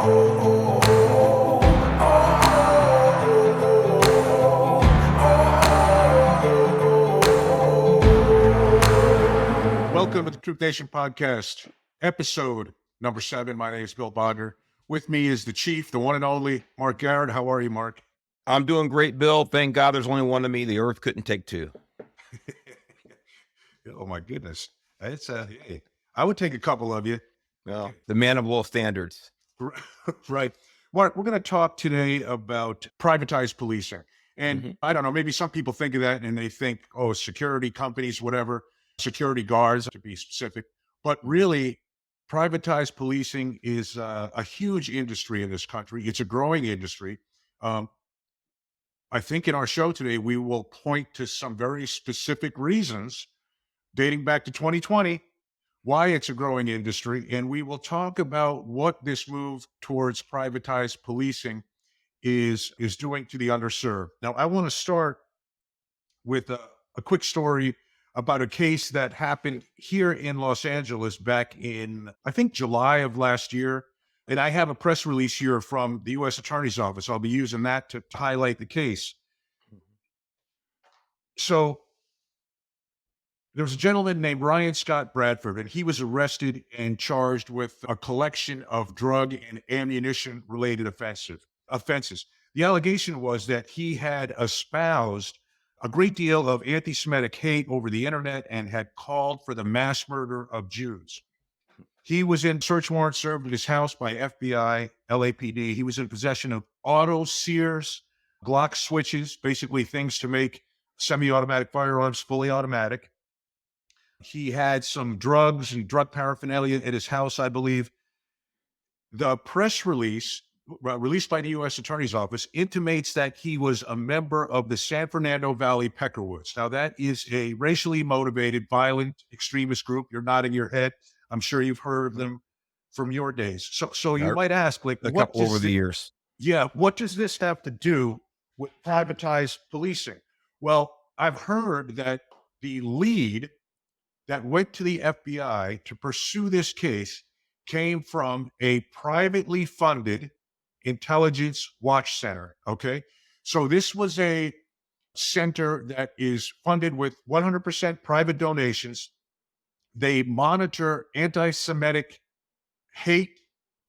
Welcome to the Privatization podcast, episode number 7. My name is Bill Bodner. With me is the chief, the one and only Mark Garrett. How are you, Mark? I'm doing great, Bill. Thank God there's only one of me. The earth couldn't take two. Oh my goodness. It's hey, I would take a couple of you. Well, the man of low standards. Right. Mark, we're going to talk today about privatized policing. And I don't know, maybe some people think of that and they think, oh, security companies, whatever, security guards to be specific. But really, privatized policing is a huge industry in this country. It's a growing industry. I think in our show today, we will point to some very specific reasons dating back to 2020, why it's a growing industry. And we will talk about what this move towards privatized policing is doing to the underserved. Now, I want to start with a quick story about a case that happened here in Los Angeles back in, I think, July of last year. And I have a press release here from the U.S. Attorney's Office. I'll be using that to highlight the case. So there was a gentleman named Ryan Scott Bradford, and he was arrested and charged with a collection of drug and ammunition-related offenses. The allegation was that he had espoused a great deal of anti-Semitic hate over the internet and had called for the mass murder of Jews. He was in search warrant served at his house by FBI, LAPD. He was in possession of auto sears, Glock switches, basically things to make semi-automatic firearms fully automatic. He had some drugs and drug paraphernalia at his house, I believe. The press release, released by the U.S. Attorney's Office, intimates that he was a member of the San Fernando Valley Peckerwoods. Now, that is a racially motivated, violent extremist group. You're nodding your head. I'm sure you've heard of them from your days. So you might ask, like, a couple over the years. Yeah, what does this have to do with privatized policing? Well, I've heard that the lead that went to the FBI to pursue this case came from a privately funded intelligence watch center. Okay. So this was a center that is funded with 100% private donations. They monitor anti-Semitic hate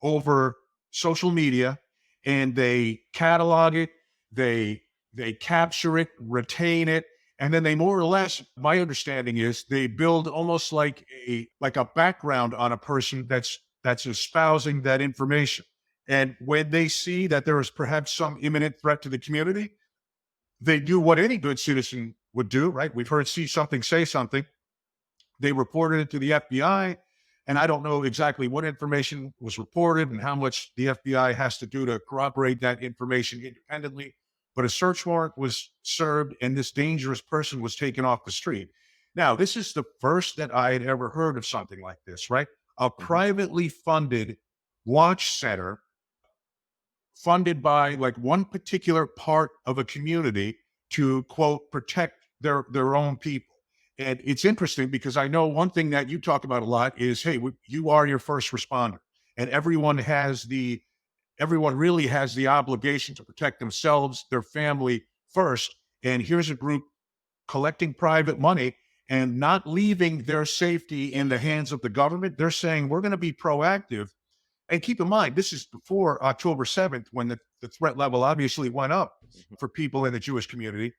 over social media, and they catalog it, they capture it, retain it, and then they more or less, my understanding is, they build almost like a background on a person that's espousing that information. And when they see that there is perhaps some imminent threat to the community, they do what any good citizen would do, right? We've heard see something, say something. They reported it to the FBI, and I don't know exactly what information was reported and how much the FBI has to do to corroborate that information independently. But a search warrant was served, and this dangerous person was taken off the street. Now, this is the first that I had ever heard of something like this, right? A privately funded watch center funded by like one particular part of a community to, quote, protect their own people. And it's interesting because I know one thing that you talk about a lot is, hey, you are your first responder, and everyone really has the obligation to protect themselves, their family first. And here's a group collecting private money and not leaving their safety in the hands of the government. They're saying, we're going to be proactive. And keep in mind, this is before October 7th, when the threat level obviously went up for people in the Jewish community.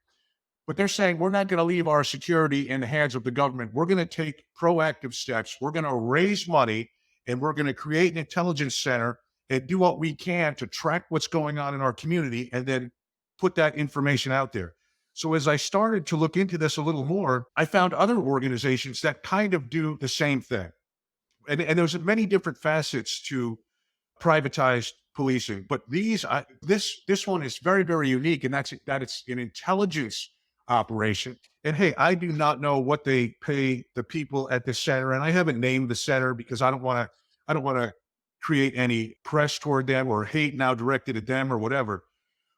But they're saying, we're not going to leave our security in the hands of the government. We're going to take proactive steps. We're going to raise money, and we're going to create an intelligence center and do what we can to track what's going on in our community and then put that information out there. So as I started to look into this a little more, I found other organizations that kind of do the same thing. And there's many different facets to privatized policing, but this one is very, very unique, and that it's an intelligence operation. And hey, I do not know what they pay the people at this center, and I haven't named the center because I don't want to create any press toward them or hate now directed at them or whatever.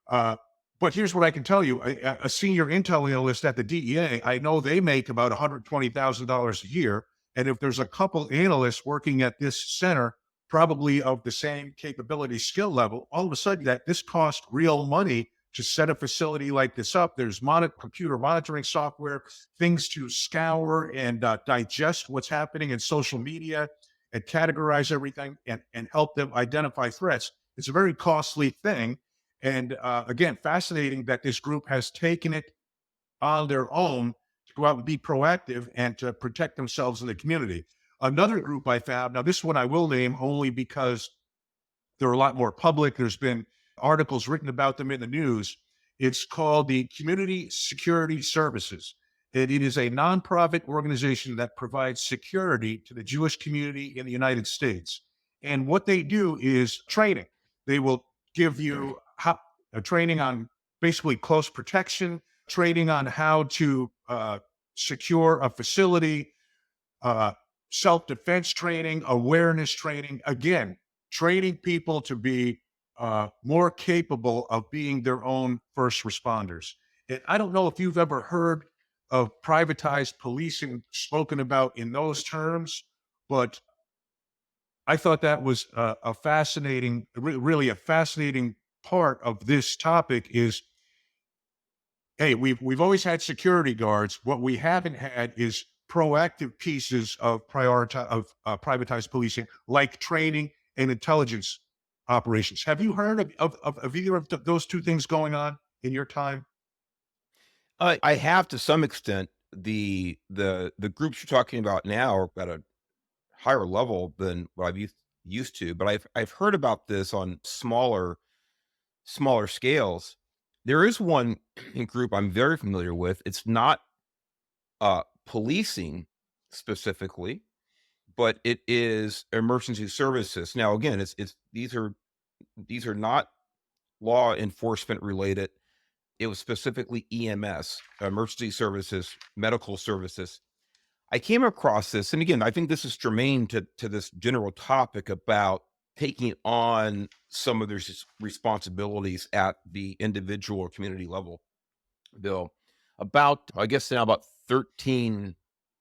But here's what I can tell you: a senior intel analyst at the DEA, I know they make about $120,000 a year. And if there's a couple analysts working at this center, probably of the same capability, skill level, all of a sudden that this costs real money to set a facility like this up. There's computer monitoring software, things to scour and digest what's happening in social media and categorize everything and help them identify threats. It's a very costly thing. And again, fascinating that this group has taken it on their own to go out and be proactive and to protect themselves in the community. Another group I found, now this one I will name only because they're a lot more public. There's been articles written about them in the news. It's called the Community Security Services. And it is a nonprofit organization that provides security to the Jewish community in the United States. And what they do is training. They will give you a training on basically close protection, training on how to secure a facility, uh, self-defense training, awareness training. Again, training people to be more capable of being their own first responders. And I don't know if you've ever heard of privatized policing spoken about in those terms, but I thought that was a fascinating, really a fascinating part of this topic is, hey, we've always had security guards. What we haven't had is proactive pieces of privatized policing, like training and intelligence operations. Have you heard of either of those two things going on in your time? I have to some extent. The groups you're talking about now are at a higher level than what I've used to, but I've heard about this on smaller scales. There is one group I'm very familiar with. It's not policing specifically, but it is emergency services. Now, again, it's these are not law enforcement related. It was specifically EMS, emergency services, medical services. I came across this, and again, I think this is germane to this general topic about taking on some of their responsibilities at the individual or community level. Bill, about I guess now about 13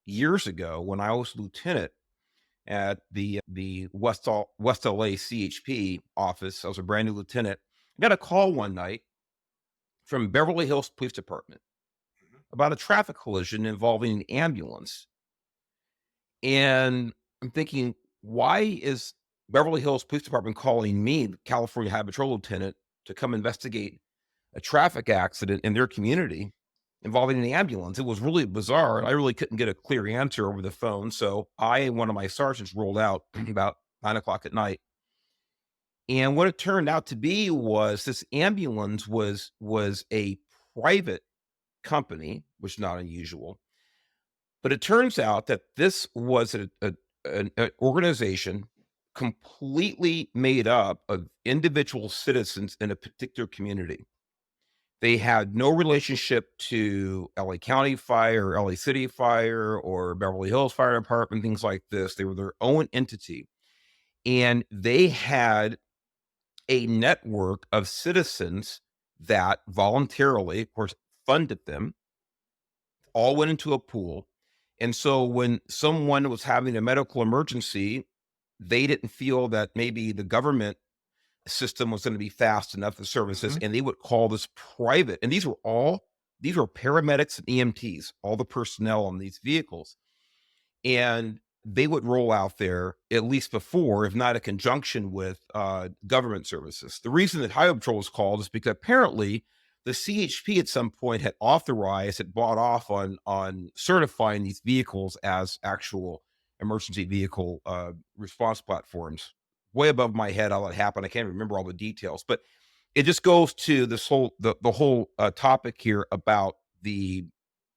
years ago, when I was lieutenant at the West LA CHP office, I was a brand new lieutenant. I got a call one night from Beverly Hills Police Department about a traffic collision involving an ambulance. And I'm thinking, why is Beverly Hills Police Department calling me, the California Highway Patrol Lieutenant, to come investigate a traffic accident in their community involving an ambulance? It was really bizarre. I really couldn't get a clear answer over the phone. So I and one of my sergeants rolled out about 9 o'clock at night. And what it turned out to be was this ambulance was a private company, which is not unusual. But it turns out that this was an organization completely made up of individual citizens in a particular community. They had no relationship to LA County Fire, or LA City Fire, or Beverly Hills Fire Department, things like this. They were their own entity. And they had a network of citizens that voluntarily, of course, funded them, all went into a pool. And so when someone was having a medical emergency, they didn't feel that maybe the government system was going to be fast enough for services, Mhm. and they would call this private. And these were paramedics and EMTs, all the personnel on these vehicles. And they would roll out there at least before, if not in conjunction with government services. The reason that Highway Patrol was called is because apparently the CHP at some point had authorized, had bought off on certifying these vehicles as actual emergency vehicle response platforms. Way above my head how that happened. I can't remember all the details, but it just goes to this whole the whole topic here about the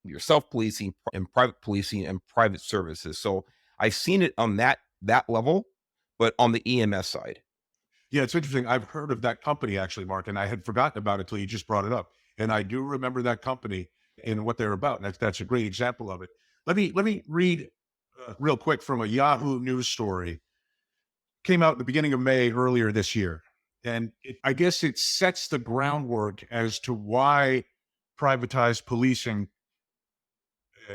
your self-policing and private policing and private services. So I've seen it on that level, but on the EMS side. Yeah, it's interesting. I've heard of that company actually, Mark, and I had forgotten about it till you just brought it up. And I do remember that company and what they're about. And that's a great example of it. Let me read real quick from a Yahoo News story. Came out at the beginning of May earlier this year, and I guess it sets the groundwork as to why privatized policing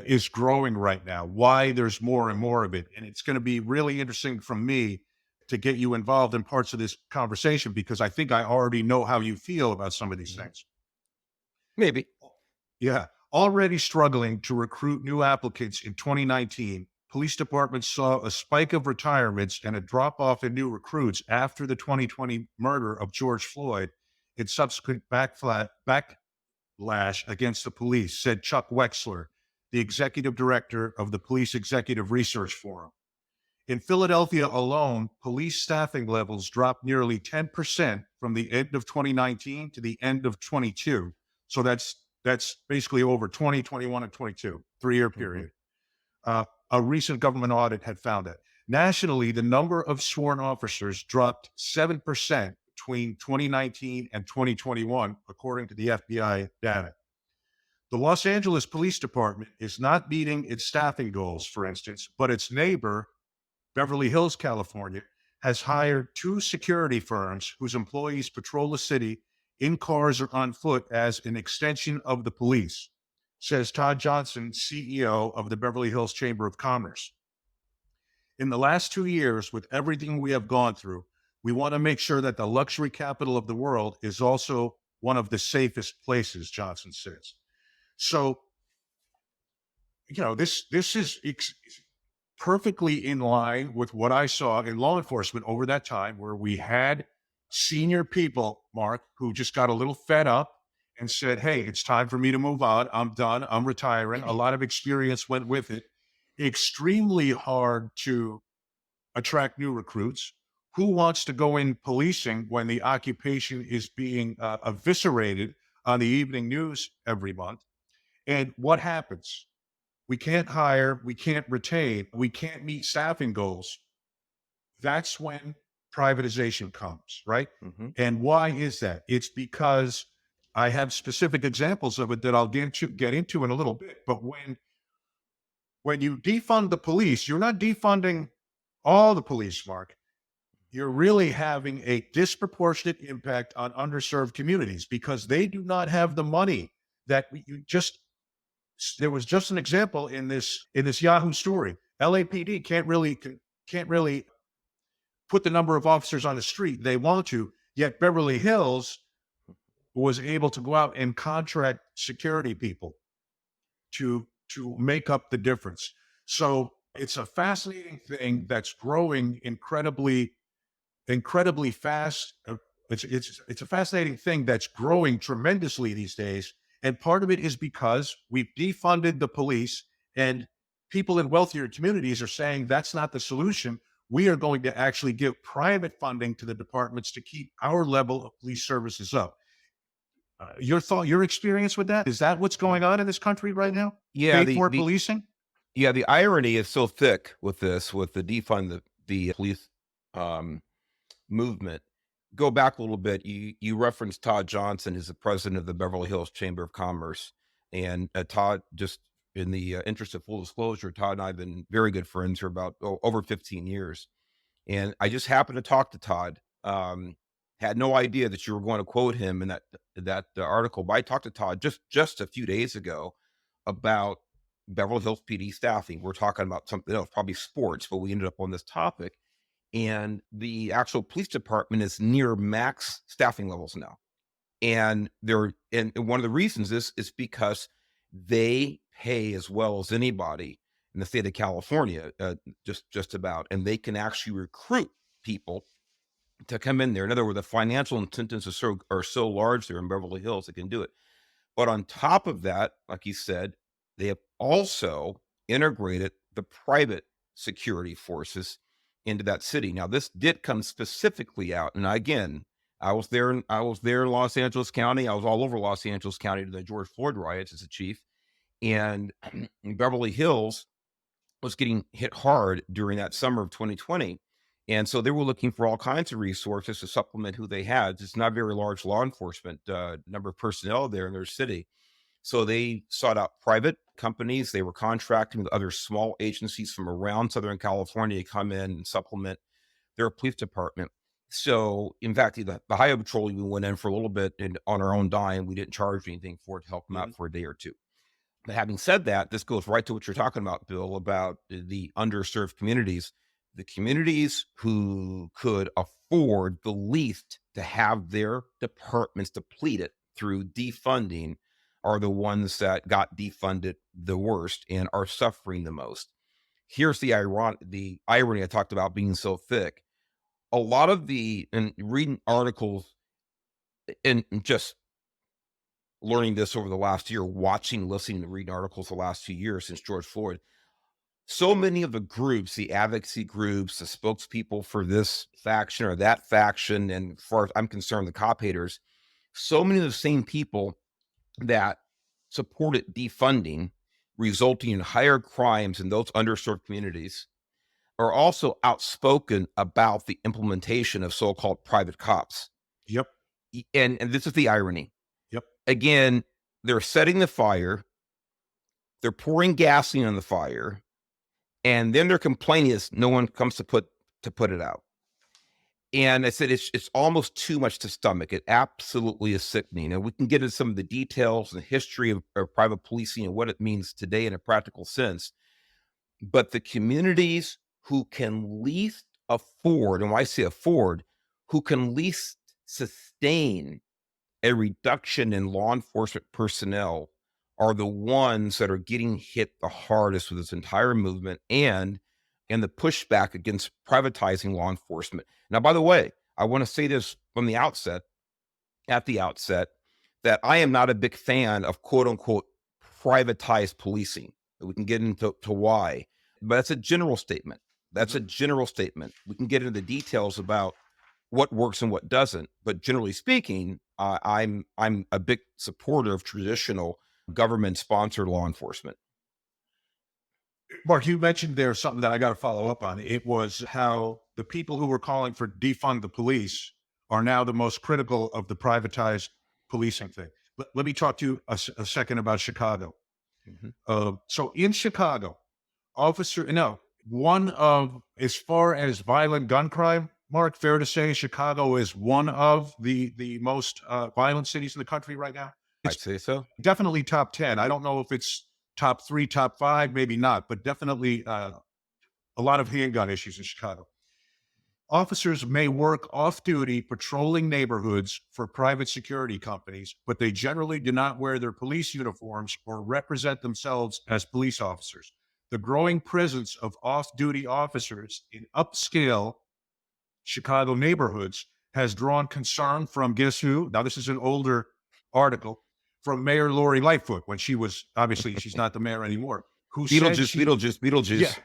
is growing right now. Why there's more and more of it, and it's going to be really interesting from me to get you involved in parts of this conversation because I think I already know how you feel about some of these things. Maybe. Yeah. Already struggling to recruit new applicants in 2019, police departments saw a spike of retirements and a drop off in new recruits after the 2020 murder of George Floyd and subsequent backlash against the police, said Chuck Wexler, the executive director of the Police Executive Research Forum. In Philadelphia alone, police staffing levels dropped nearly 10% from the end of 2019 to the end of 22. So that's basically over 20, 21, and 22, 3-year period. A recent government audit had found that. Nationally, the number of sworn officers dropped 7% between 2019 and 2021, according to the FBI data. The Los Angeles Police Department is not meeting its staffing goals, for instance, but its neighbor, Beverly Hills, California, has hired 2 security firms whose employees patrol the city in cars or on foot as an extension of the police, says Todd Johnson, CEO of the Beverly Hills Chamber of Commerce. In the last 2 years, with everything we have gone through, we want to make sure that the luxury capital of the world is also one of the safest places, Johnson says. So, this is perfectly in line with what I saw in law enforcement over that time, where we had senior people, Mark, who just got a little fed up and said, hey, it's time for me to move on. I'm done. I'm retiring. A lot of experience went with it. Extremely hard to attract new recruits. Who wants to go in policing when the occupation is being eviscerated on the evening news every month? And what happens? We can't hire, we can't retain, we can't meet staffing goals. That's when privatization comes, right? Mm-hmm. And why is that? It's because I have specific examples of it that I'll get into in a little bit. But when you defund the police, you're not defunding all the police, Mark. You're really having a disproportionate impact on underserved communities because they do not have the money that you just. There was just an example in this Yahoo story. LAPD can't really put the number of officers on the street they want to, yet Beverly Hills was able to go out and contract security people to make up the difference. So it's a fascinating thing that's growing incredibly fast. It's a fascinating thing that's growing tremendously these days. And part of it is because we've defunded the police, and people in wealthier communities are saying that's not the solution. We are going to actually give private funding to the departments to keep our level of police services up. Your experience with that? Is that what's going on in this country right now? Yeah, Paid for policing? the irony is so thick with this, with the defund the police movement. Go back a little bit. You referenced Todd Johnson, who's the president of the Beverly Hills Chamber of Commerce, and Todd, just in the interest of full disclosure, Todd and I have been very good friends for about over 15 years, and I just happened to talk to Todd. Had no idea that you were going to quote him in that article, but I talked to Todd just a few days ago about Beverly Hills PD staffing. We're talking about something else, probably sports, but we ended up on this topic. And the actual police department is near max staffing levels now. And one of the reasons is because they pay as well as anybody in the state of California, just about, and they can actually recruit people to come in there. In other words, the financial incentives are so large there in Beverly Hills, they can do it. But on top of that, like you said, they have also integrated the private security forces into that city. Now, this did come specifically out, and again, I was there in Los Angeles County. I was all over Los Angeles County to the George Floyd riots as a chief, and Beverly Hills was getting hit hard during that summer of 2020. And so they were looking for all kinds of resources to supplement who they had. It's not very large law enforcement number of personnel there in their city. So they sought out private companies. They were contracting with other small agencies from around Southern California to come in and supplement their police department. So, in fact, the Highway Patrol, we went in for a little bit and on our own dime. We didn't charge anything for it to help them out for a day or two. But having said that, this goes right to what you're talking about, Bill, about the underserved communities. The communities who could afford the least to have their departments depleted through defunding are the ones that got defunded the worst and are suffering the most. Here's the irony I talked about being so thick. A lot of and reading articles and just learning this over the last year, watching, listening, and reading articles the last 2 years since George Floyd, so many of the groups, the advocacy groups, the spokespeople for this faction or that faction, and as far as I'm concerned, the cop haters, so many of the same people that supported defunding, resulting in higher crimes in those underserved communities, are also outspoken about the implementation of so-called private cops. Yep. And this is the irony. Yep. Again, they're setting the fire, they're pouring gasoline on the fire, and then their complaint is no one comes to put it out. And I said it's almost too much to stomach. It absolutely is sickening. And we can get into some of the details and history of private policing and what it means today in a practical sense. But the communities who can least afford, and when I say afford, who can least sustain a reduction in law enforcement personnel are the ones that are getting hit the hardest with this entire movement and the pushback against privatizing law enforcement. Now, by the way, I want to say this from the outset, that I am not a big fan of quote unquote privatized policing. We can get into why, but that's a general statement. That's a general statement. We can get into the details about what works and what doesn't. But generally speaking, I'm a big supporter of traditional government-sponsored law enforcement. Mark, you mentioned there something that I got to follow up on. It was how the people who were calling for defund the police are now the most critical of the privatized policing thing. Let me talk to you a second about Chicago. So in Chicago, as far as violent gun crime, Mark, fair to say Chicago is one of the most violent cities in the country right now? I'd say so. Definitely top 10. I don't know if it's top 3, top 5, maybe not, but definitely a lot of handgun issues in Chicago. Officers may work off-duty patrolling neighborhoods for private security companies, but they generally do not wear their police uniforms or represent themselves as police officers. The growing presence of off-duty officers in upscale Chicago neighborhoods has drawn concern from, guess who? Now, this is an older article, from Mayor Lori Lightfoot, when she was, obviously she's not the mayor anymore, Beetlejuice.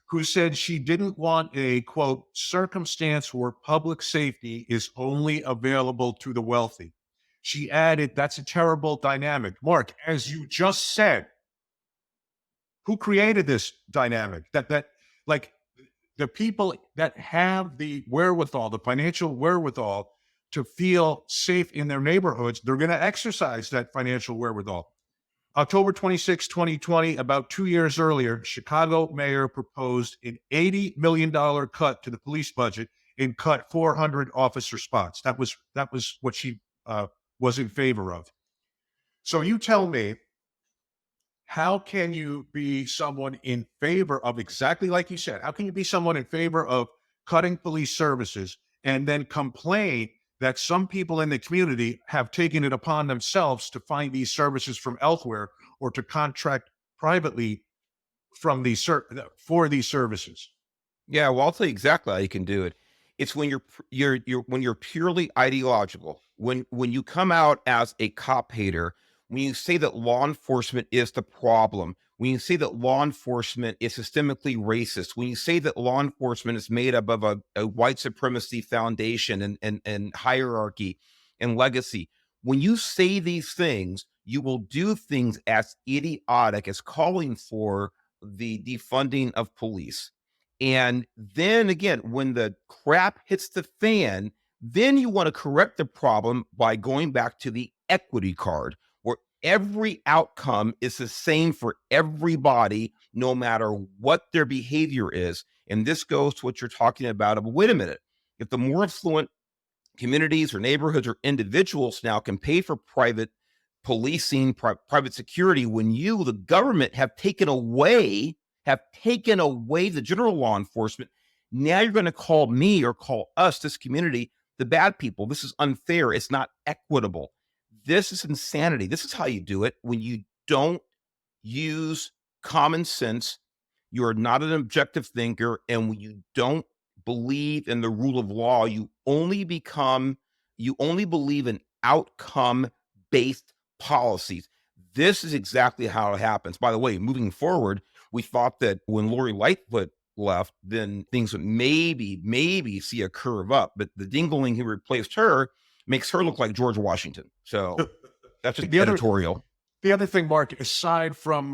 Who said she didn't want a, quote, circumstance where public safety is only available to the wealthy. She added, that's a terrible dynamic. Mark, as you just said, who created this dynamic? That like the people that have the wherewithal, the financial wherewithal to feel safe in their neighborhoods, they're going to exercise that financial wherewithal. October 26, 2020, about 2 years earlier, Chicago mayor proposed an $80 million cut to the police budget and cut 400 officer spots. That was what she was in favor of. So you tell me, how can you be someone in favor of, exactly like you said, how can you be someone in favor of cutting police services and then complain that some people in the community have taken it upon themselves to find these services from elsewhere or to contract privately for these services? Yeah, well, I'll tell you exactly how you can do it. It's when you're purely ideological. When you come out as a cop hater, when you say that law enforcement is the problem, when you say that law enforcement is systemically racist, when you say that law enforcement is made up of a white supremacy foundation and hierarchy and legacy, when you say these things, you will do things as idiotic as calling for the defunding of police. And then again, when the crap hits the fan, then you want to correct the problem by going back to the equity card, where every outcome is the same for everybody, no matter what their behavior is. And this goes to what you're talking about. Wait a minute. If the more affluent communities or neighborhoods or individuals now can pay for private policing, private security, when you, the government, have taken away have taken away the general law enforcement. Now you're going to call me or call us, this community, the bad people. This is unfair. It's not equitable. This is insanity. This is how you do it when you don't use common sense. You are not an objective thinker. And when you don't believe in the rule of law, you only believe in outcome based policies. This is exactly how it happens. By the way, moving forward, we thought that when Lori Lightfoot left, then things would maybe see a curve up. But the dingling who replaced her makes her look like George Washington. So that's just The other editorial. the other thing, Mark, aside from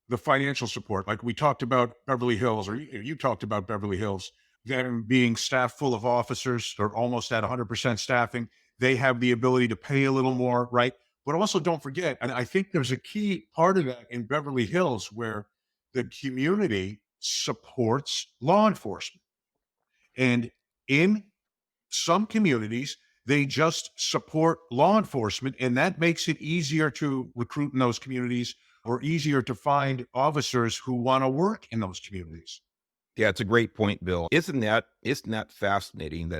the financial support, like we talked about Beverly Hills, or you talked about Beverly Hills, them being staffed full of officers or almost at 100% staffing, they have the ability to pay a little more, right? But also don't forget, and I think there's a key part of that in Beverly Hills where the community supports law enforcement. And in some communities, they just support law enforcement, and that makes it easier to recruit in those communities or easier to find officers who want to work in those communities. Yeah, it's a great point, Bill. Isn't that fascinating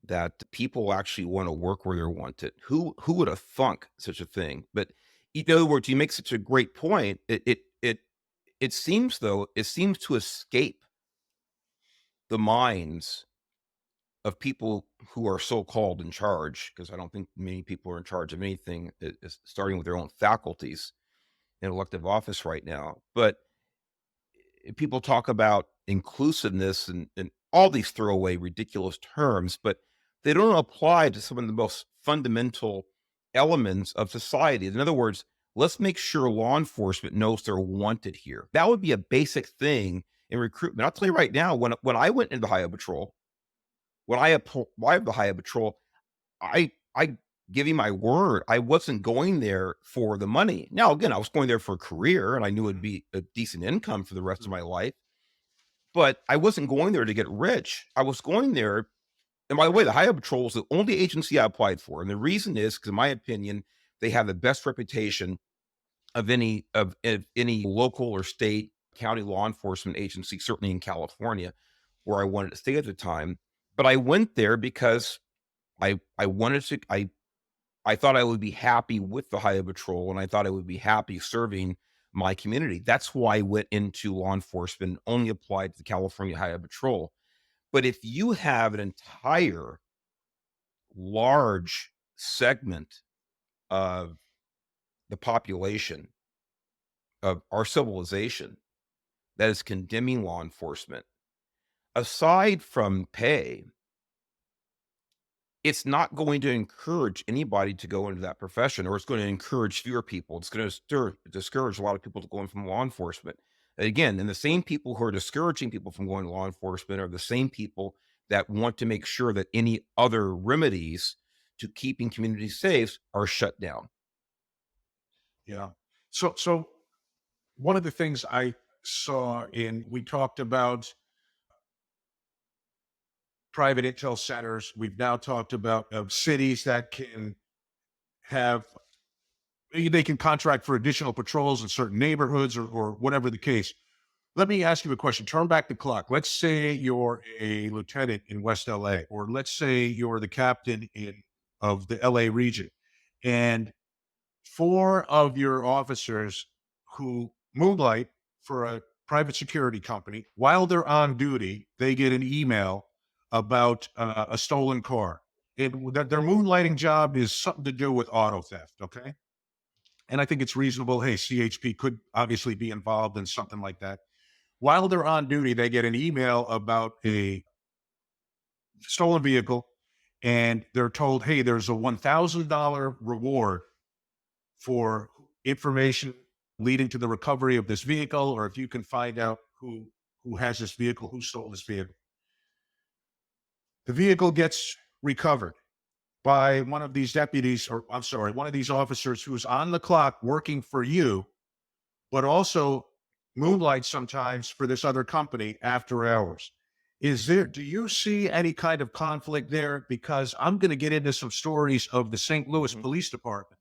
that people actually want to work where they're wanted? Who would have thunk such a thing? But in other words, you make such a great point. It seems though, it seems to escape the minds of people who are so-called in charge, because I don't think many people are in charge of anything, starting with their own faculties in elective office right now. But people talk about inclusiveness and all these throwaway ridiculous terms, but they don't apply to some of the most fundamental elements of society. In other words, let's make sure law enforcement knows they're wanted here. That would be a basic thing in recruitment. I'll tell you right now, when I went into the Highway Patrol, when I applied the Highway Patrol, I give you my word, I wasn't going there for the money. Now, again, I was going there for a career, and I knew it'd be a decent income for the rest of my life. But I wasn't going there to get rich. I was going there, and by the way, the Highway Patrol is the only agency I applied for, and the reason is because, in my opinion, they have the best reputation of any local or state county law enforcement agency, certainly in California, where I wanted to stay at the time. But I went there because I wanted to. I thought I would be happy with the Highway Patrol, and I thought I would be happy serving my community. That's why I went into law enforcement, only applied to the California Highway Patrol. But if you have an entire large segment of the population of our civilization that is condemning law enforcement, aside from pay, it's not going to encourage anybody to go into that profession, or it's going to encourage fewer people. It's going to discourage a lot of people to going from law enforcement. Again, and the same people who are discouraging people from going to law enforcement are the same people that want to make sure that any other remedies to keeping communities safe are shut down. Yeah. So one of the things I saw in we talked about private intel centers. We've now talked about cities that can have they can contract for additional patrols in certain neighborhoods or whatever the case. Let me ask you a question. Turn back the clock. Let's say you're a lieutenant in West LA, or let's say you're the captain in of the LA region, and four of your officers who moonlight for a private security company while they're on duty, they get an email about a stolen car. Their moonlighting job is something to do with auto theft. Okay. And I think it's reasonable. Hey, CHP could obviously be involved in something like that. While they're on duty, they get an email about a stolen vehicle, and they're told, hey, there's a $1,000 reward for information leading to the recovery of this vehicle, or if you can find out who has this vehicle, who stole this vehicle. The vehicle gets recovered by one of these deputies, or I'm sorry, one of these officers who's on the clock working for you, but also moonlight sometimes for this other company after hours. Do you see any kind of conflict there? Because I'm going to get into some stories of the St. Louis Police Department.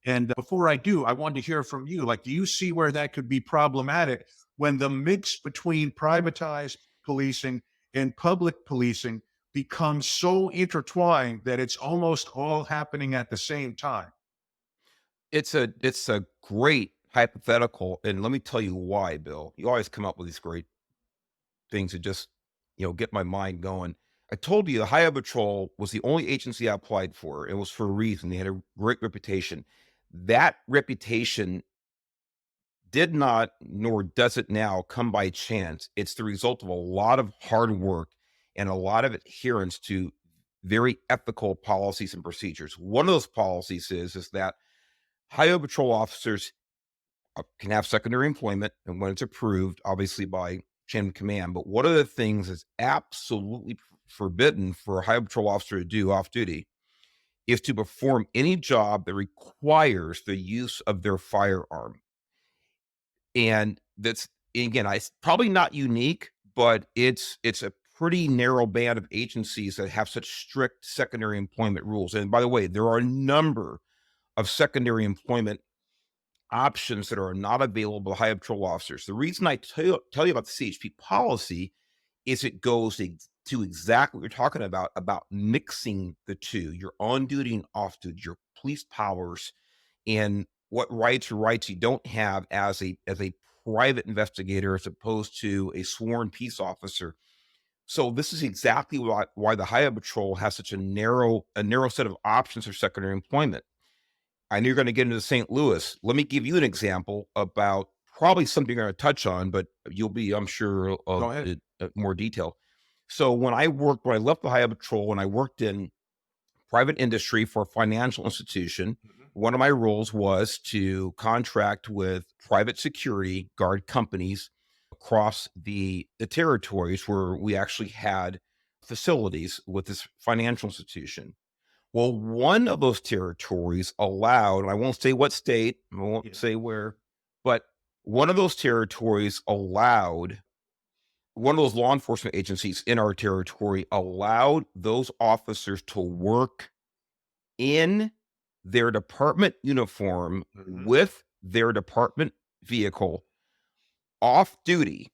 And before I do, I wanted to hear from you. Like, do you see where that could be problematic when the mix between privatized policing and public policing becomes so intertwined that it's almost all happening at the same time. It's a great hypothetical, and let me tell you why, Bill. You always come up with these great things that just, get my mind going. I told you the Highway Patrol was the only agency I applied for. It was for a reason. They had a great reputation. That reputation did not, nor does it now, come by chance. It's the result of a lot of hard work and a lot of adherence to very ethical policies and procedures. One of those policies is that Highway Patrol officers can have secondary employment, and when it's approved, obviously by chain of command. But one of the things that's absolutely forbidden for a Highway Patrol officer to do off duty is to perform any job that requires the use of their firearm. And that's, again, I probably not unique, but it's a pretty narrow band of agencies that have such strict secondary employment rules. And by the way, there are a number of secondary employment options that are not available to Highway Patrol officers. The reason I tell you about the CHP policy is it goes to exactly what you're talking about mixing the two, your on duty and off duty, your police powers, and what rights or rights you don't have as a private investigator as opposed to a sworn peace officer. So this is exactly why the Highway Patrol has such a narrow set of options for secondary employment. I know you're going to get into St. Louis. Let me give you an example about probably something you're going to touch on, but you'll be, I'm sure, Go ahead. more detail. So when I left the Highway Patrol and I worked in private industry for a financial institution, one of my roles was to contract with private security guard companies across the territories where we actually had facilities with this financial institution. Well, one of those territories allowed, and I won't say what state, I won't Yeah. say where, but one of those territories allowed, one of those law enforcement agencies in our territory allowed those officers to work in their department uniform Mhm. with their department vehicle off duty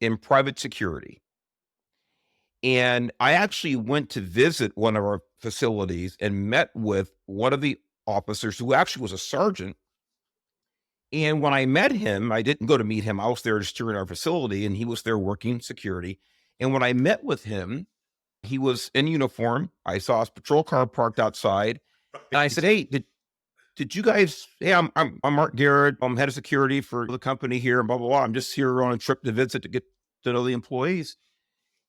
in private security. And I actually went to visit one of our facilities and met with one of the officers who actually was a sergeant. And when I met him, I didn't go to meet him. I was there just touring our facility and he was there working security. And when I met with him, he was in uniform. I saw his patrol car parked outside. And I said, "Hey, did you guys, hey, I'm Mark Garrett. I'm head of security for the company here and blah, blah, blah. I'm just here on a trip to visit to get to know the employees."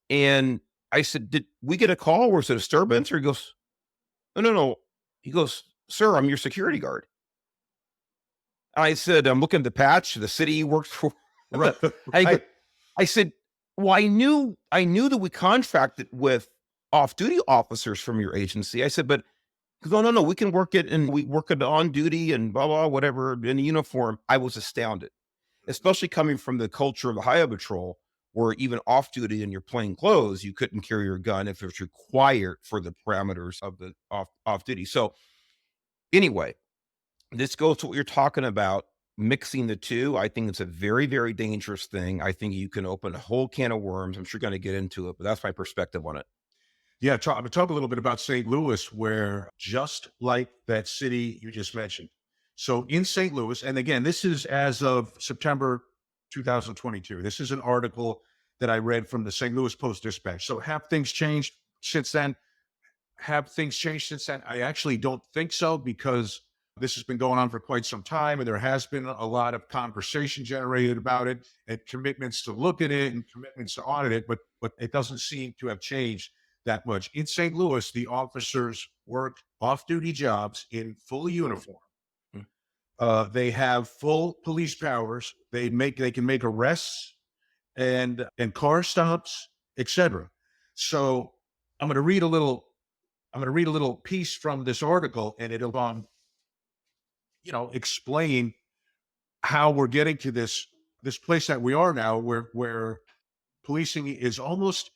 And I said, "Did we get a call? Was it a disturbance?" Or he goes, "No, no, no." He goes, "Sir, I'm your security guard." I said, "I'm looking at the patch, the city he works for." Right. I go, Right. I said, "Well, I knew that we contracted with off-duty officers from your agency." I said, "But," he goes, "Oh, no, no, we can work it and we work it on duty and blah, blah, whatever in a uniform." I was astounded, especially coming from the culture of the Highway Patrol, where even off duty in your plain clothes, you couldn't carry your gun if it's required for the parameters of the off duty. So anyway, this goes to what you're talking about, mixing the two. I think it's a very, very dangerous thing. I think you can open a whole can of worms. I'm sure you're going to get into it, but that's my perspective on it. Yeah, I'm gonna talk a little bit about St. Louis, where just like that city you just mentioned. So in St. Louis, and again, this is as of September 2022. This is an article that I read from the St. Louis Post Dispatch. So have things changed since then? Have things changed since then? I actually don't think so, because this has been going on for quite some time and there has been a lot of conversation generated about it and commitments to look at it and commitments to audit it, but it doesn't seem to have changed that much. In St. Louis, the officers work off-duty jobs in full uniform. Mm. They have full police powers. They can make arrests and car stops, etc. So I'm going to read a little I'm going to read a little piece from this article, and it'll explain how we're getting to this place that we are now, where policing is almost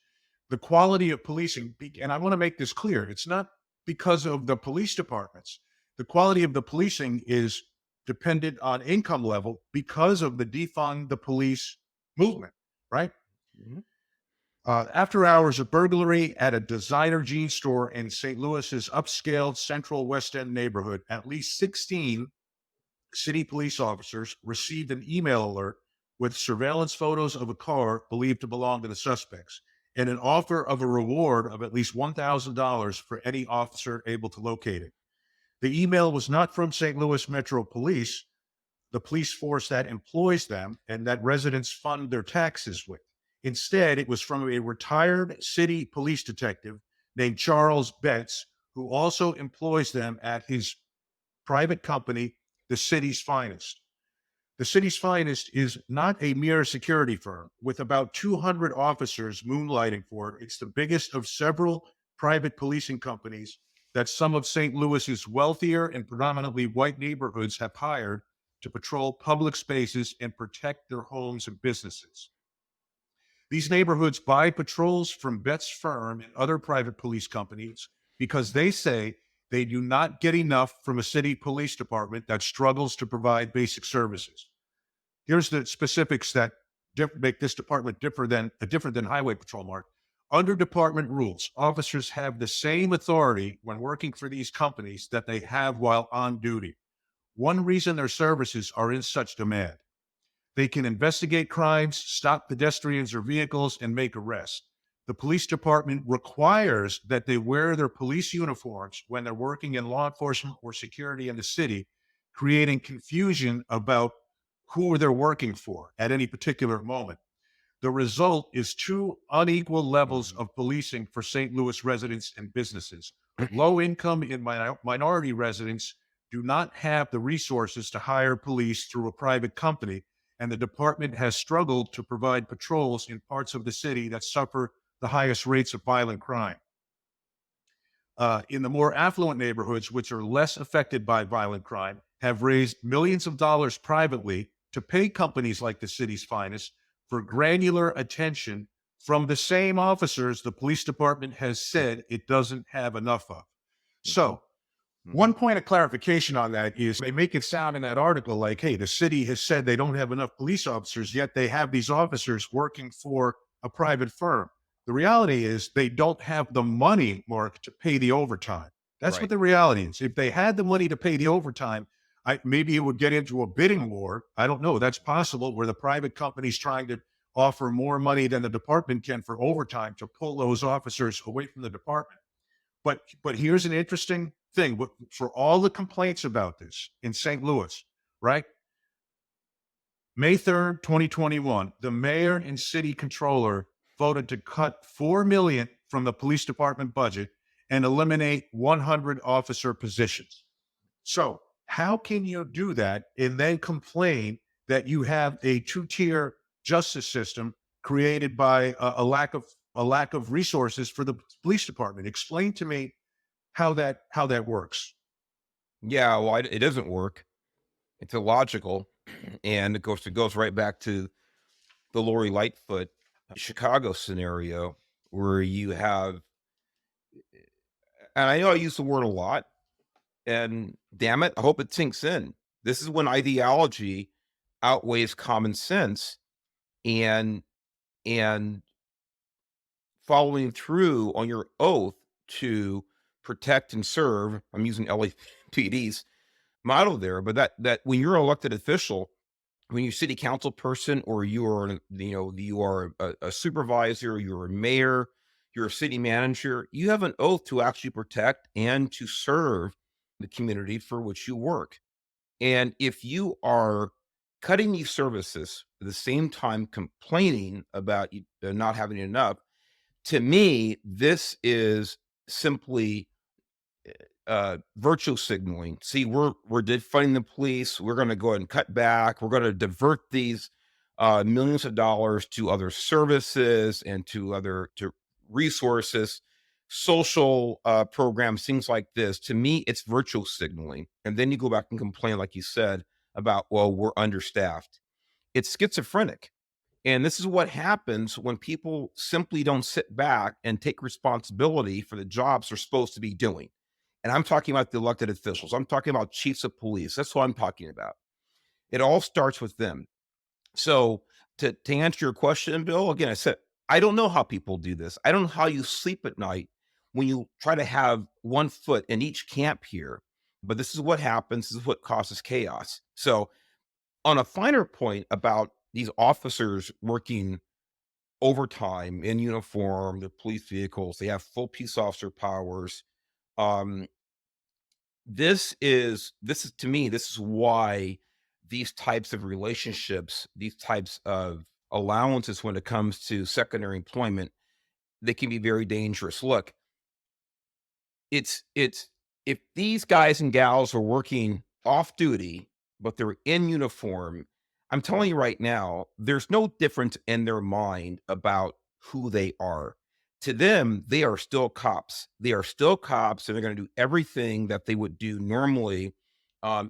the quality of policing. And I want to make this clear: it's not because of the police departments. The quality of the policing is dependent on income level because of the defund the police movement, right? Mhm. After hours of burglary at a designer jean store in St. Louis's upscale Central West End neighborhood, at least 16 city police officers received an email alert with surveillance photos of a car believed to belong to the suspects and an offer of a reward of at least $1,000 for any officer able to locate it. The email was not from St. Louis Metro Police, the police force that employs them and that residents fund their taxes with. Instead, it was from a retired city police detective named Charles Betts, who also employs them at his private company, the city's finest. The city's finest is not a mere security firm. With about 200 officers moonlighting for it, it's the biggest of several private policing companies that some of St. Louis's wealthier and predominantly white neighborhoods have hired to patrol public spaces and protect their homes and businesses. These neighborhoods buy patrols from Betts' firm and other private police companies because they say they do not get enough from a city police department that struggles to provide basic services. Here's the specifics that make this department different than highway patrol. Mark, under department rules, officers have the same authority when working for these companies that they have while on duty. One reason their services are in such demand: they can investigate crimes, stop pedestrians or vehicles, and make arrests. The police department requires that they wear their police uniforms when they're working in law enforcement or security in the city, creating confusion about who they're working for at any particular moment. The result is two unequal levels Mhm. of policing for St. Louis residents and businesses. Low income and minority residents do not have the resources to hire police through a private company, and the department has struggled to provide patrols in parts of the city that suffer the highest rates of violent crime. In the more affluent neighborhoods, which are less affected by violent crime, have raised millions of dollars privately to pay companies like the city's finest for granular attention from the same officers the police department has said it doesn't have enough of. Mhm. So, one Mhm. point of clarification on that is they make it sound in that article like, hey, the city has said they don't have enough police officers, yet they have these officers working for a private firm. The reality is they don't have the money, Mark, to pay the overtime. That's what Right. the reality is. If they had the money to pay the overtime, maybe it would get into a bidding war. I don't know. That's possible, where the private company's trying to offer more money than the department can for overtime to pull those officers away from the department. But here's an interesting thing. For all the complaints about this in St. Louis, right? May 3rd, 2021, the mayor and city controller voted to cut 4 million from the police department budget and eliminate 100 officer positions. So, how can you do that and then complain that you have a two-tier justice system created by a lack of resources for the police department? Explain to me how that works. Yeah, well, it doesn't work. It's illogical, and it goes right back to the Lori Lightfoot Chicago scenario where you have, and I know I use the word a lot, and damn it, I hope it sinks in. This is when ideology outweighs common sense, and and following through on your oath to protect and serve. I'm using LAPD's motto there, but that when you're an elected official, when you're city council person, or you are, you are a supervisor, you're a mayor, you're a city manager, you have an oath to actually protect and to serve the community for which you work. And if you are cutting these services at the same time complaining about not having enough, to me, this is simply virtue signaling. See, we're defunding the police. We're going to go ahead and cut back. We're going to divert these millions of dollars to other services and to resources, social programs, things like this. To me, it's virtue signaling. And then you go back and complain, like you said, about, well, we're understaffed. It's schizophrenic. And this is what happens when people simply don't sit back and take responsibility for the jobs they're supposed to be doing. And I'm talking about the elected officials. I'm talking about chiefs of police. That's what I'm talking about. It all starts with them. So to answer your question, Bill, again, I said, I don't know how people do this. I don't know how you sleep at night when you try to have one foot in each camp here. But this is what happens. This is what causes chaos. So on a finer point about these officers working overtime in uniform, the police vehicles, they have full peace officer powers. Um, this is to me, this is why these types of relationships, these types of allowances when it comes to secondary employment, they can be very dangerous. Look, it's if these guys and gals are working off duty, but they're in uniform, I'm telling you right now, there's no difference in their mind about who they are. To them, they are still cops. They are still cops, and they're going to do everything that they would do normally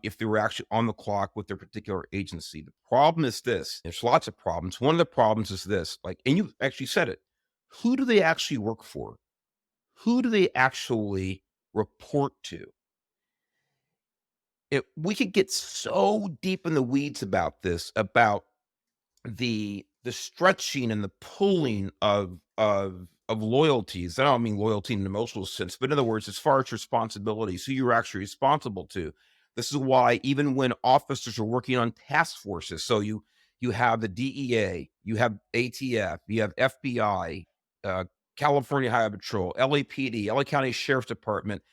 if they were actually on the clock with their particular agency. The problem is this: there's lots of problems. One of the problems is this, like, and you actually said it. Who do they actually work for? Who do they actually report to? We could get so deep in the weeds about this, about the stretching and the pulling of loyalties. I don't mean loyalty in an emotional sense, but in other words, as far as responsibilities, who you're actually responsible to. This is why even when officers are working on task forces, so you have the DEA, you have ATF, you have FBI, uh, California Highway Patrol, LAPD, LA County Sheriff's Department,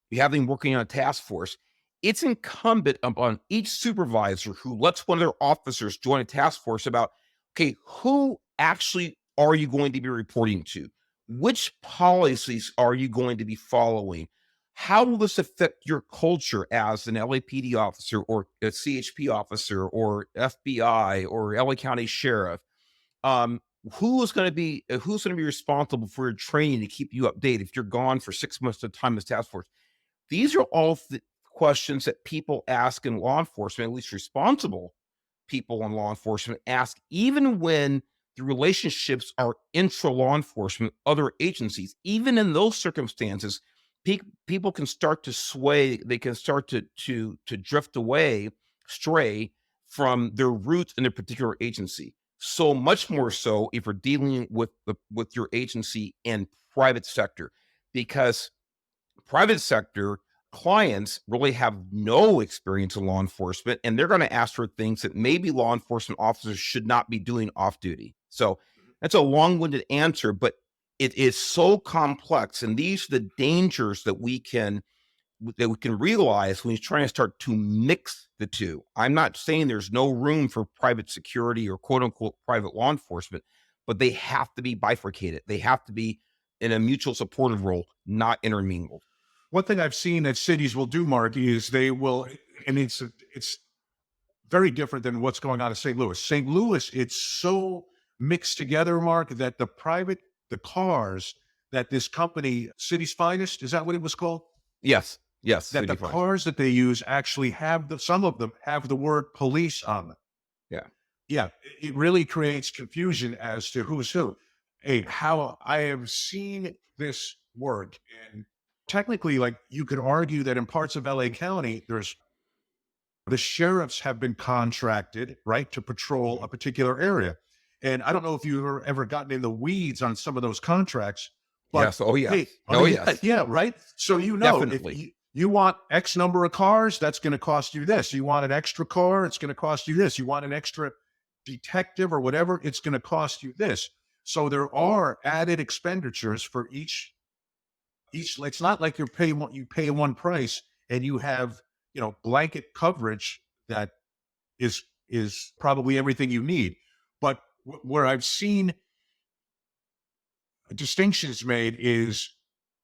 you have them working on a task force. It's incumbent upon each supervisor who lets one of their officers join a task force about, okay, who actually are you going to be reporting to? Which policies are you going to be following? How will this affect your culture as an LAPD officer or a CHP officer or FBI or LA County Sheriff? Um, who's going to be responsible for your training to keep you updated if you're gone for 6 months at a time as task force? These are all questions that people ask in law enforcement, at least responsible people in law enforcement ask, even when the relationships are intra law enforcement, other agencies. Even in those circumstances, people can start to sway. They can start to drift away, stray from their roots in their particular agency. So much more so if you're dealing with your agency in private sector, because private sector clients really have no experience in law enforcement, and they're going to ask for things that maybe law enforcement officers should not be doing off duty. So that's a long-winded answer, but it is so complex, and these are the dangers that we can realize when he's trying to start to mix the two. I'm not saying there's no room for private security or quote unquote private law enforcement, but they have to be bifurcated. They have to be in a mutual supportive role, not intermingled. One thing I've seen that cities will do, Mark, is they will, and it's very different than what's going on in St. Louis. St. Louis, it's so mixed together, Mark, that the cars that this company, City's Finest, is that what it was called? Yes, yes, That the city fines. cars that they use actually have some of them have the word police on them. Yeah. Yeah, it really creates confusion as to who's who. Hey, how I have seen this work, and technically, like you could argue that in parts of LA County, there's the sheriffs have been contracted, right, to patrol a particular area. And I don't know if you've ever gotten in the weeds on some of those contracts, but Yes. Oh, yes. hey, Oh, yes. yeah, right. So if Definitely. you want X number of cars, that's going to cost you this. You want an extra car, it's going to cost you this. You want an extra detective or whatever, it's going to cost you this. So there are added expenditures for each. It's not like you pay one price and you have blanket coverage that is probably everything you need. But where I've seen distinctions made is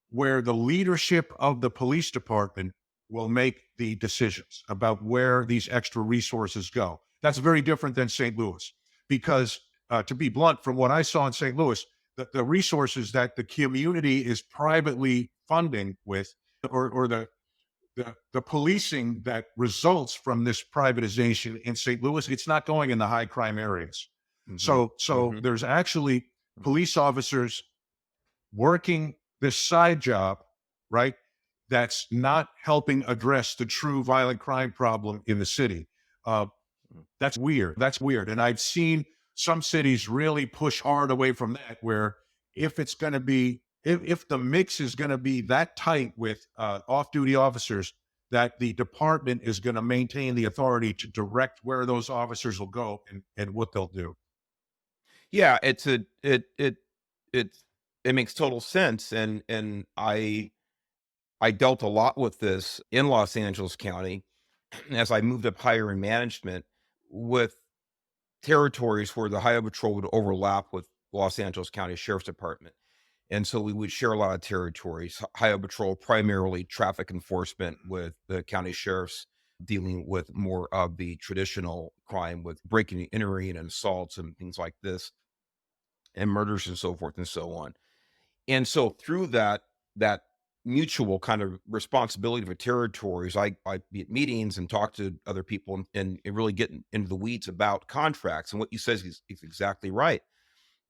where the leadership of the police department will make the decisions about where these extra resources go. That's very different than St. Louis, because to be blunt, from what I saw in St. Louis, the resources that the community is privately funding with, or the policing that results from this privatization in St. Louis, it's not going in the high crime areas. Hmm. So Hmm. there's actually police officers working this side job, right? that's not helping address the true violent crime problem in the city. Uh, that's weird. That's weird. And I've seen some cities really push hard away from that, where if it's going to be, if the mix is going to be that tight with off duty officers, that the department is going to maintain the authority to direct where those officers will go and what they'll do. Yeah, it it makes total sense, and I dealt a lot with this in Los Angeles County as I moved up higher in management with territories where the Highway Patrol would overlap with Los Angeles County Sheriff's Department. And so we would share a lot of territories. Highway Patrol, primarily traffic enforcement, with the county sheriffs dealing with more of the traditional crime with breaking and entering and assaults and things like this, and murders and so forth and so on. And so through that mutual kind of responsibility for territories, I be at meetings and talk to other people and really get into the weeds about contracts. And what you said is exactly right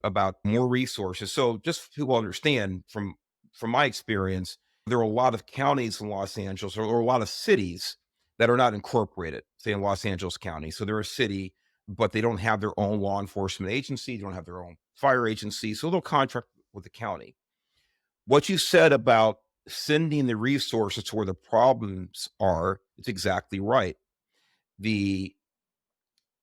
about more resources. So just so people understand from my experience, there are a lot of counties in Los Angeles, or a lot of cities that are not incorporated, say in Los Angeles County. So they're a city, but they don't have their own law enforcement agency, they don't have their own fire agency, so they'll contract with the county. What you said about sending the resources to where the problems are, it's exactly right. The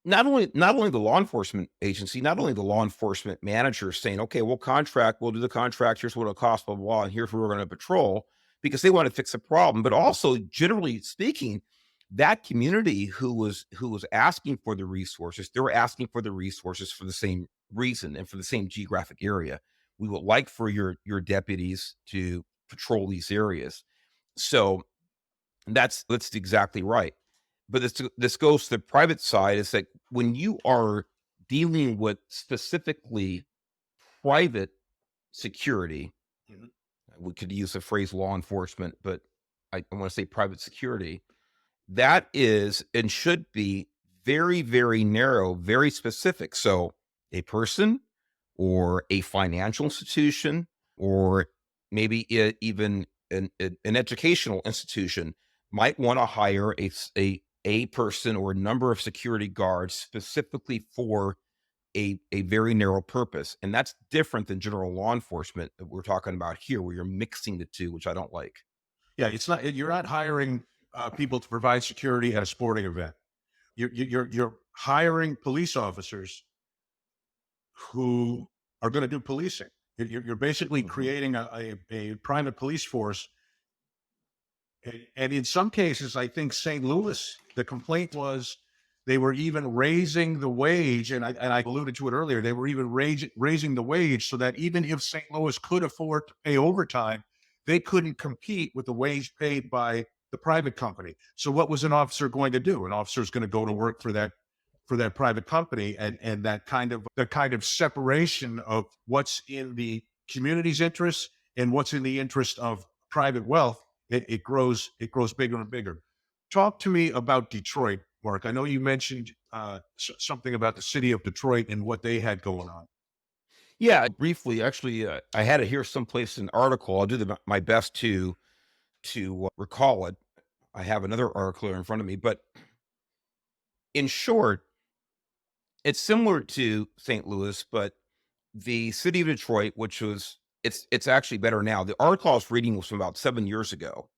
not only the law enforcement agency, not only the law enforcement manager saying, okay, we'll do the contract, here's what it'll cost, blah, blah, blah, and here's where we're going to patrol, because they want to fix a problem. But also, generally speaking, that community who was asking for the resources, they were asking for the resources for the same reason and for the same geographic area. We would like for your deputies to patrol these areas. So that's exactly right. But this goes to the private side, is that when you are dealing with specifically private security, Mhm. we could use the phrase law enforcement, but I want to say private security, that is and should be very, very narrow, very specific. So a person or a financial institution, or maybe even an educational institution might want to hire a person or a number of security guards specifically for a very narrow purpose. And that's different than general law enforcement that we're talking about here, where you're mixing the two, which I don't like. Yeah, it's not. You're not hiring people to provide security at a sporting event. You're hiring police officers who are going to do policing. You're basically Mhm. creating a private police force. And in some cases, I think St. Louis, the complaint was they were even raising the wage, and I alluded to it earlier. They were even raising the wage so that even if St. Louis could afford to pay overtime, they couldn't compete with the wage paid by the private company. So what was an officer going to do? An officer is going to go to work for that private company, and that kind of separation of what's in the community's interest and what's in the interest of private wealth, it grows bigger and bigger. Talk to me about Detroit, Mark. I know you mentioned something about the city of Detroit and what they had going on. Yeah, briefly, actually, I had it here someplace in an article. I'll do my best to recall it. I have another article here in front of me, but in short, it's similar to St. Louis, but the city of Detroit, which was it's actually better now. The article I was reading was from about 7 years ago,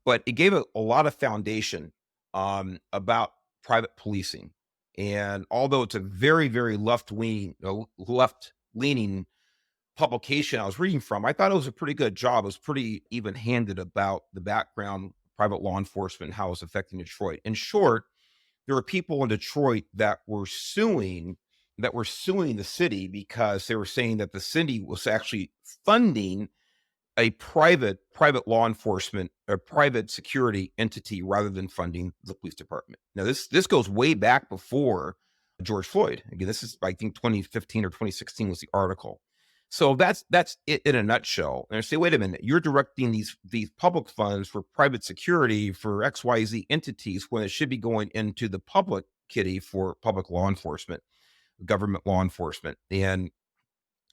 but it gave a lot of foundation about private policing. And although it's a very, very left leaning publication I was reading from, I thought it was a pretty good job. It was pretty even handed about the background, private law enforcement, how it's affecting Detroit. In short, there were people in Detroit that were suing the city because they were saying that the city was actually funding a private law enforcement or private security entity rather than funding the police department. Now this goes way back before George Floyd. Again, this is I think 2015 or 2016 was the article. So that's it in a nutshell. And I say, wait a minute, you're directing these public funds for private security for XYZ entities when it should be going into the public kitty for public law enforcement, government law enforcement. And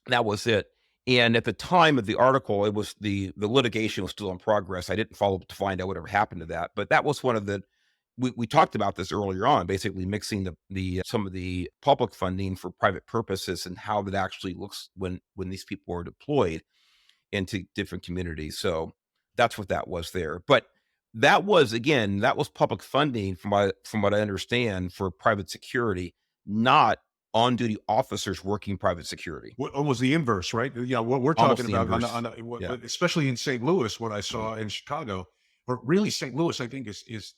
that was it. And at the time of the article, it was the litigation was still in progress. I didn't follow up to find out whatever happened to that, but that was one of the we talked about this earlier on, basically mixing the some of the public funding for private purposes and how that actually looks when these people are deployed into different communities. So that's what that was there. But that was again, that was public funding from what I understand for private security, not on duty officers working private security. What was the inverse, right? Yeah, what we're Almost talking the about inverse. Yeah. especially in St. Louis, what I Mhm. saw in Chicago, or really St. Louis, I think is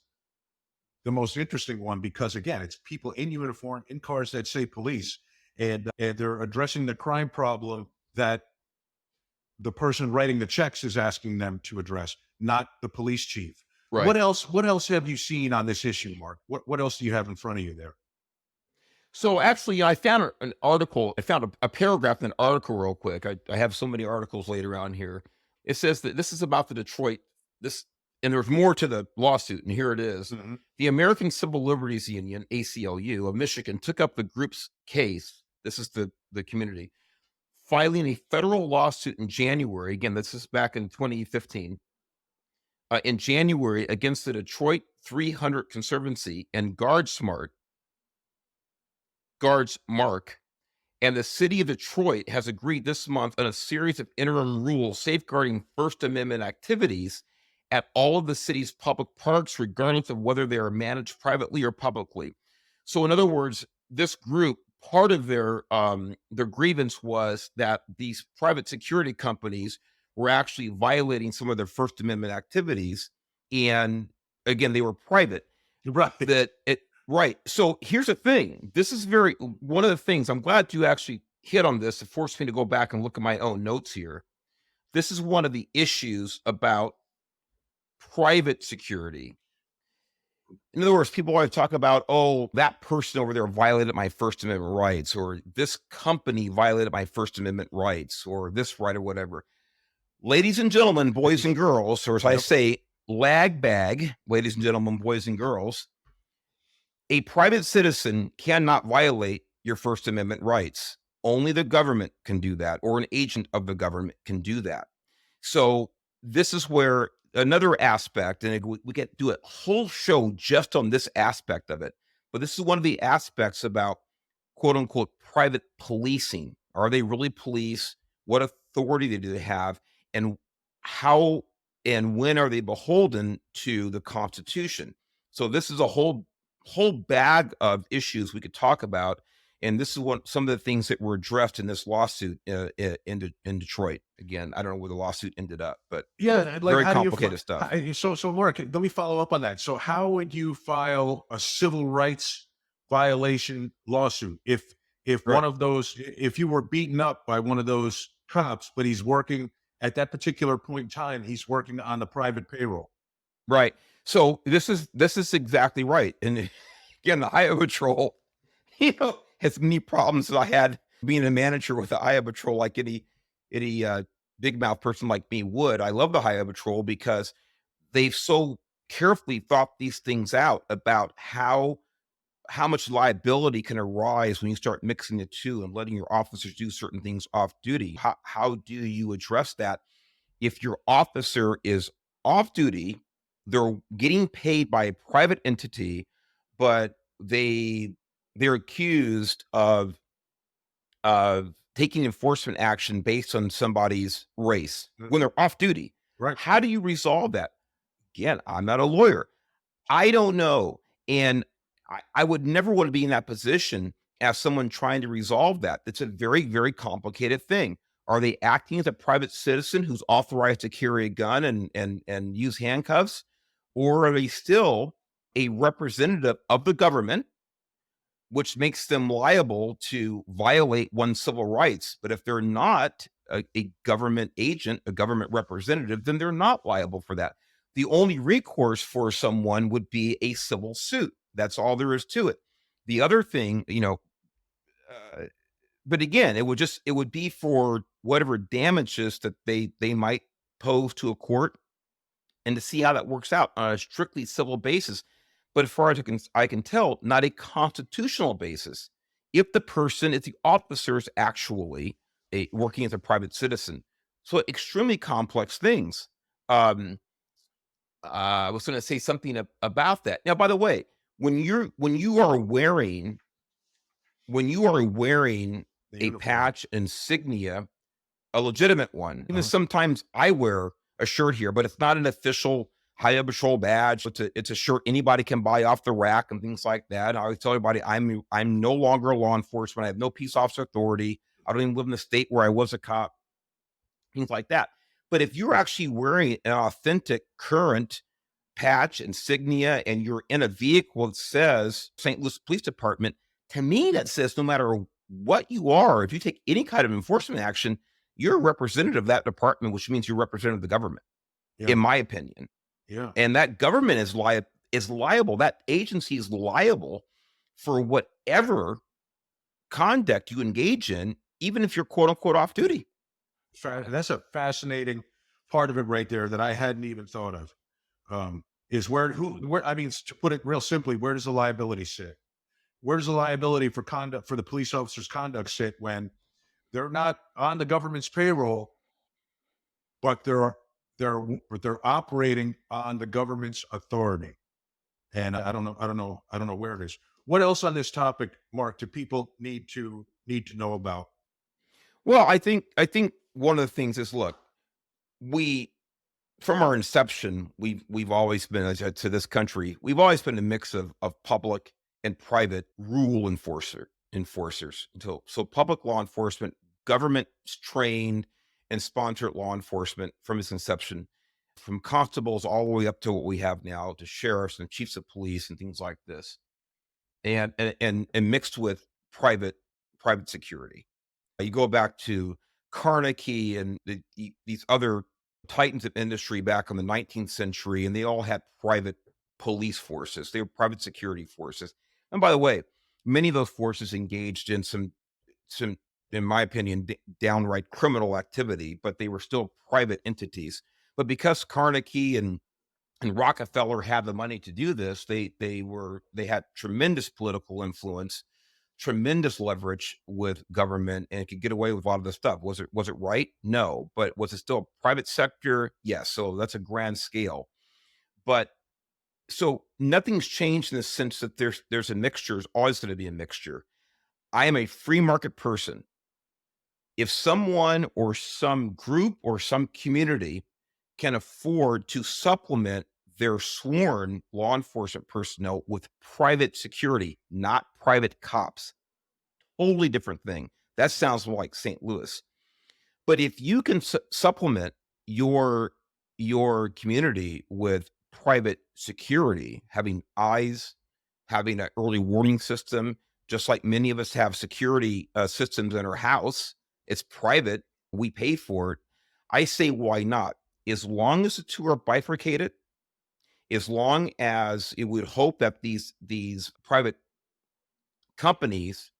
the most interesting one because again, it's people in uniform in cars that say police, and they're addressing the crime problem that the person writing the checks is asking them to address, not the police chief. Right. What else have you seen on this issue, Mark? What else do you have in front of you there? So actually, I found an article. I found a paragraph in an article real quick. I have so many articles laid around here. It says that this is about the Detroit. This and there's more to the lawsuit, and here it is. Mhm. The American Civil Liberties Union (ACLU) of Michigan took up the group's case. This is the community filing a federal lawsuit in January. Again, this is back in 2015. In January against the Detroit 300 Conservancy and Guards Mark. And the city of Detroit has agreed this month on a series of interim rules safeguarding First Amendment activities at all of the city's public parks, regardless of whether they are managed privately or publicly. So, in other words, this group, part of their grievance was that these private security companies were actually violating some of their First Amendment activities, and again, they were private. Right. That it Right. So here's the thing. This is very one of the things I'm glad you actually hit on this. It forced me to go back and look at my own notes here. This is one of the issues about private security. In other words, people always talk about, oh, that person over there violated my First Amendment rights, or this company violated my First Amendment rights, or this right or whatever. Ladies and gentlemen, boys and girls, or as I Yep. say, lag bag, ladies and gentlemen, boys and girls, a private citizen cannot violate your First Amendment rights. Only the government can do that, or an agent of the government can do that. So this is where another aspect, and we get do a whole show just on this aspect of it. But this is one of the aspects about quote unquote private policing. Are they really police? What authority do they have? And how and when are they beholden to the Constitution? So this is a whole bag of issues we could talk about. And this is some of the things that were addressed in this lawsuit in Detroit. Again, I don't know where the lawsuit ended up, but Yeah, like very how do you complicated stuff. so Mark, let me follow up on that. So how would you file a civil rights violation lawsuit if Right. one of those if you were beaten up by one of those cops, but he's working at that particular point in time, he's working on the private payroll? Right. So this is exactly right. And again, the Iowa Patrol, has many problems that I had being a manager with the Iowa Patrol, like any big mouth person like me would. I love the Iowa Patrol because they've so carefully thought these things out about how much liability can arise when you start mixing the two and letting your officers do certain things off duty. How do you address that? If your officer is off duty, they're getting paid by a private entity, but they're accused of taking enforcement action based on somebody's race when Mhm. they're off duty. Right. How do you resolve that? Again, I'm not a lawyer. I don't know. And I would never want to be in that position as someone trying to resolve that. It's a very, very complicated thing. Are they acting as a private citizen who's authorized to carry a gun and use handcuffs? Or are they still a representative of the government, which makes them liable to violate one's civil rights? But if they're not a government agent, a government representative, then they're not liable for that. The only recourse for someone would be a civil suit. That's all there is to it. The other thing, uh, but again, it would be for whatever damages that they might pose to a court and to see how that works out on a strictly civil basis. But as far as I can tell, not a constitutional basis. If the person, if the officer is actually working as a private citizen. So extremely complex things. Um, I was going to say something about that. Now, by the way, when you are wearing The a uniform. patch insignia, a legitimate one. Even Uh-huh. sometimes I wear a shirt here, but it's not an official high patrol badge. It's a shirt anybody can buy off the rack and things like that. I always tell everybody I'm no longer a law enforcement. I have no peace officer authority. I don't even live in the state where I was a cop, things like that. But if you're actually wearing an authentic current patch, insignia, and you're in a vehicle that says St. Louis Police Department, to me, that says no matter what you are, if you take any kind of enforcement action, you're a representative of that department, which means you're representative of the government, Yeah. in my opinion. Yeah. And that government is liable. That agency is liable for whatever conduct you engage in, even if you're quote unquote off duty. That's a fascinating part of it right there that I hadn't even thought of. Is where I mean, to put it real simply, where does the liability sit? Where does the liability for conduct for the police officer's conduct sit when they're not on the government's payroll, but they're operating on the government's authority? And I don't know where it is. What else on this topic, Mark, do people need to know about? Well, I think one of the things is, look, we from our inception, we've always been, as to this country, we've always been a mix of public and private rule enforcers. So public law enforcement, government trained and sponsored law enforcement from its inception, from constables all the way up to what we have now, to sheriffs and chiefs of police and things like this, and mixed with private security. You go back to Carnegie and these other titans of industry back in the 19th century, and they all had private police forces. They were private security forces. And by the way, many of those forces engaged in some, in my opinion, downright criminal activity, but they were still private entities. But because Carnegie and Rockefeller had the money to do this, they had tremendous political influence, tremendous leverage with government, and could get away with a lot of this stuff. Was it right? No. But was it still private sector? Yes. So that's a grand scale. But so nothing's changed in the sense that there's a mixture, there's always going to be a mixture. I am a free market person. If someone or some group or some community can afford to supplement their sworn law enforcement personnel with private security, not private cops, totally different thing. That sounds more like St. Louis. But if you can supplement your community with private security, having eyes, having an early warning system, just like many of us have security systems in our house, it's private. We pay for it. I say, why not? As long as the two are bifurcated, as long as it would hope that these private companies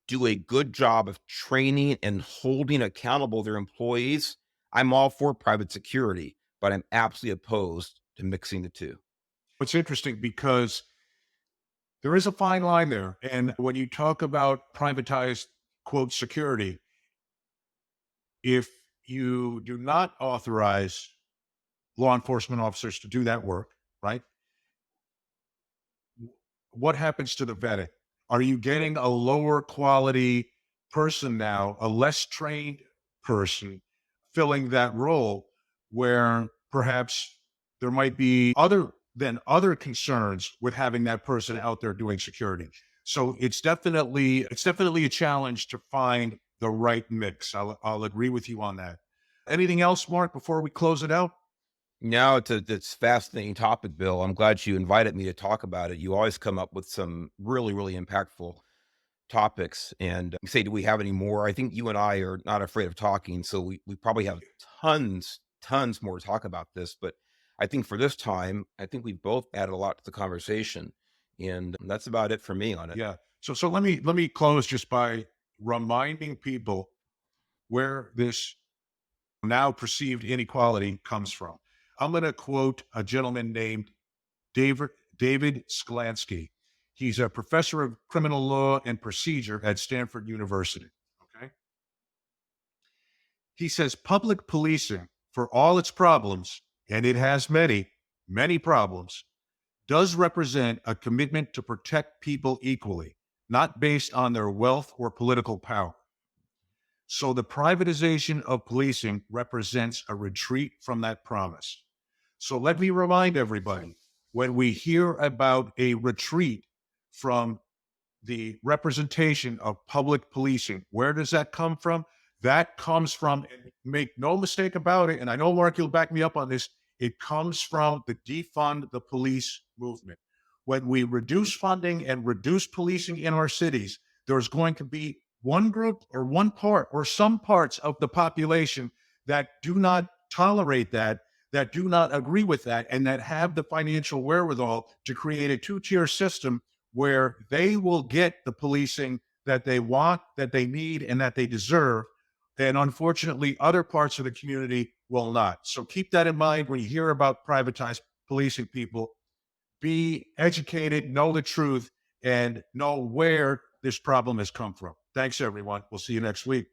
do a good job of training and holding accountable their employees, I'm all for private security, but I'm absolutely opposed to mixing the two. It's interesting because there is a fine line there. And when you talk about privatized quote security, if you do not authorize law enforcement officers to do that work, right? What happens to the vetting? Are you getting a lower quality person now, a less trained person filling that role where perhaps there might be other concerns with having that person out there doing security? So it's definitely a challenge to find the right mix. I'll agree with you on that. Anything else, Mark, before we close it out? No, it's a fascinating topic, Bill. I'm glad you invited me to talk about it. You always come up with some really, really impactful topics. And you say, do we have any more? I think you and I are not afraid of talking. So we probably have tons more to talk about this. But I think for this time, I think we've both added a lot to the conversation. And that's about it for me on it. Yeah. So let me close just by reminding people where this now perceived inequality comes from. I'm going to quote a gentleman named David David Sklansky. He's a professor of criminal law and procedure at Stanford University. Okay. He says public policing, for all its problems, and it has many, many problems, does represent a commitment to protect people equally, not based on their wealth or political power. So the privatization of policing represents a retreat from that promise. So let me remind everybody, when we hear about a retreat from the representation of public policing, where does that come from? That comes from, and make no mistake about it, and I know Mark, you'll back me up on this, it comes from the defund the police movement. When we reduce funding and reduce policing in our cities, there's going to be one group or one part or some parts of the population that do not tolerate that, that do not agree with that, and that have the financial wherewithal to create a two-tier system where they will get the policing that they want, that they need, and that they deserve. And unfortunately, other parts of the community will not. So keep that in mind when you hear about privatized policing, people. Be educated, know the truth, and know where this problem has come from. Thanks, everyone. We'll see you next week.